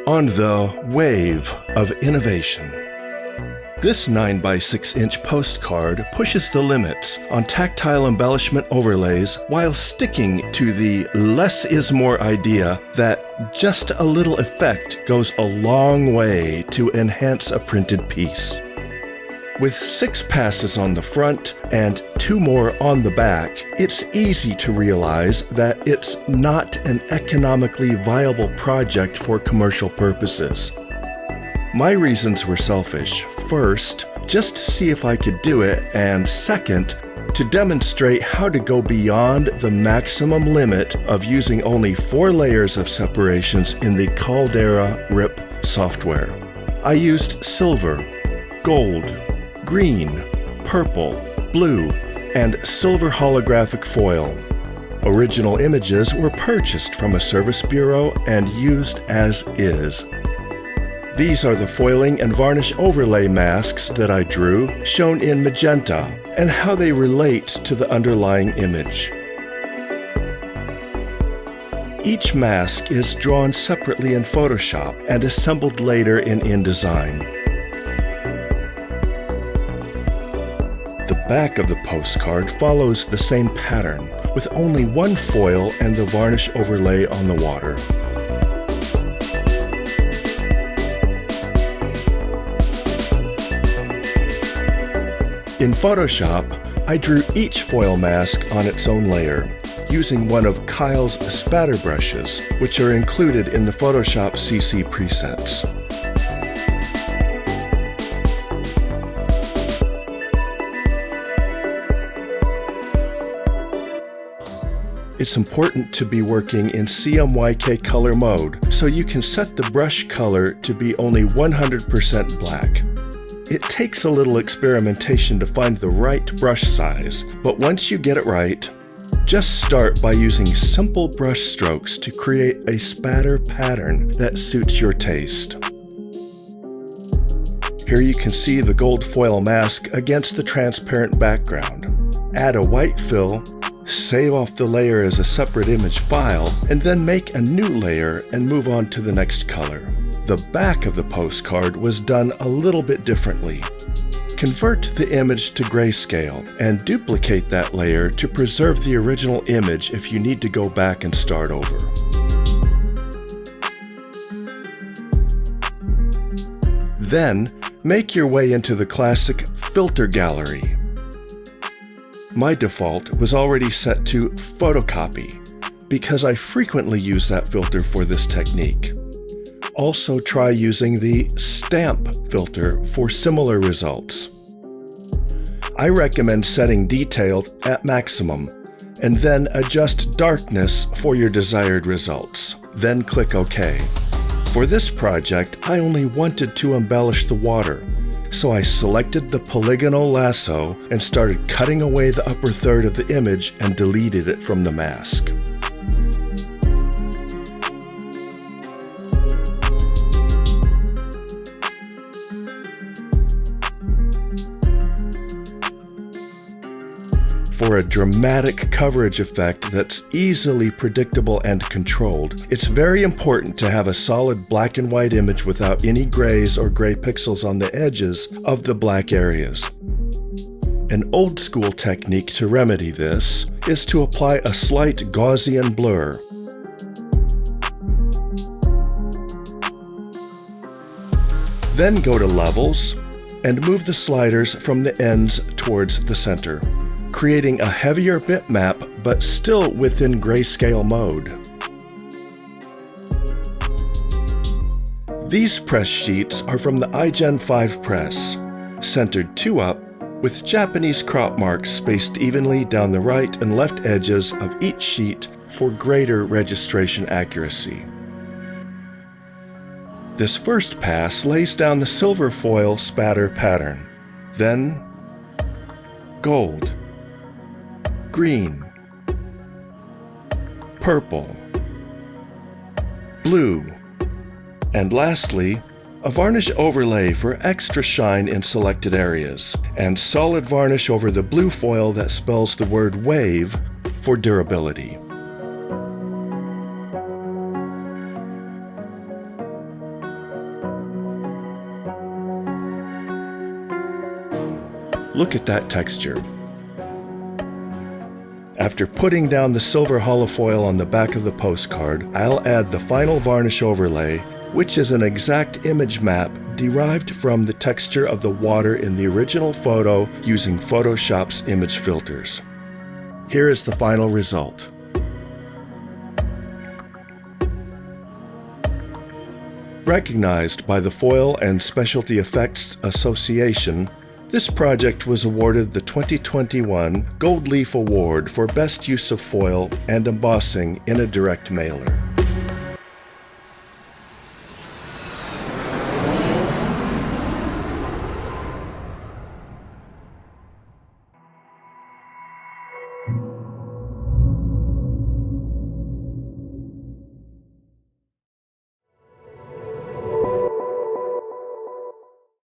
on the wave of innovation. This 9x6-inch postcard pushes the limits on tactile embellishment overlays while sticking to the less is more idea that just a little effect goes a long way to enhance a printed piece. With 6 passes on the front and 2 more on the back, it's easy to realize that it's not an economically viable project for commercial purposes. My reasons were selfish. First, just to see if I could do it, and second, to demonstrate how to go beyond the maximum limit of using only 4 layers of separations in the Caldera RIP software. I used silver, gold, green, purple, blue, and silver holographic foil. Original images were purchased from a service bureau and used as is. These are the foiling and varnish overlay masks that I drew, shown in magenta, and how they relate to the underlying image. Each mask is drawn separately in Photoshop and assembled later in InDesign. The back of the postcard follows the same pattern, with only 1 foil and the varnish overlay on the water. In Photoshop, I drew each foil mask on its own layer, using one of Kyle's spatter brushes, which are included in the Photoshop CC presets. It's important to be working in CMYK color mode, so you can set the brush color to be only 100% black. It takes a little experimentation to find the right brush size, but once you get it right, just start by using simple brush strokes to create a spatter pattern that suits your taste. Here you can see the gold foil mask against the transparent background. Add a white fill, save off the layer as a separate image file, and then make a new layer and move on to the next color. The back of the postcard was done a little bit differently. Convert the image to grayscale and duplicate that layer to preserve the original image if you need to go back and start over. Then, make your way into the classic filter gallery. My default was already set to photocopy because I frequently use that filter for this technique. Also try using the stamp filter for similar results. I recommend setting detail at maximum and then adjust darkness for your desired results. Then click OK. For this project, I only wanted to embellish the water, so I selected the polygonal lasso and started cutting away the upper third of the image and deleted it from the mask. For a dramatic coverage effect that's easily predictable and controlled, it's very important to have a solid black and white image without any grays or gray pixels on the edges of the black areas. An old school technique to remedy this is to apply a slight Gaussian blur. Then go to Levels and move the sliders from the ends towards the center, creating a heavier bitmap but still within grayscale mode. These press sheets are from the iGen 5 press, centered 2 up, with Japanese crop marks spaced evenly down the right and left edges of each sheet for greater registration accuracy. This first pass lays down the silver foil spatter pattern, then gold, green, purple, blue, and lastly, a varnish overlay for extra shine in selected areas, and solid varnish over the blue foil that spells the word WAVE for durability. Look at that texture. After putting down the silver holofoil on the back of the postcard, I'll add the final varnish overlay, which is an exact image map derived from the texture of the water in the original photo using Photoshop's image filters. Here is the final result. Recognized by the Foil and Specialty Effects Association, this project was awarded the 2021 Gold Leaf Award for Best Use of Foil and Embossing in a Direct Mailer.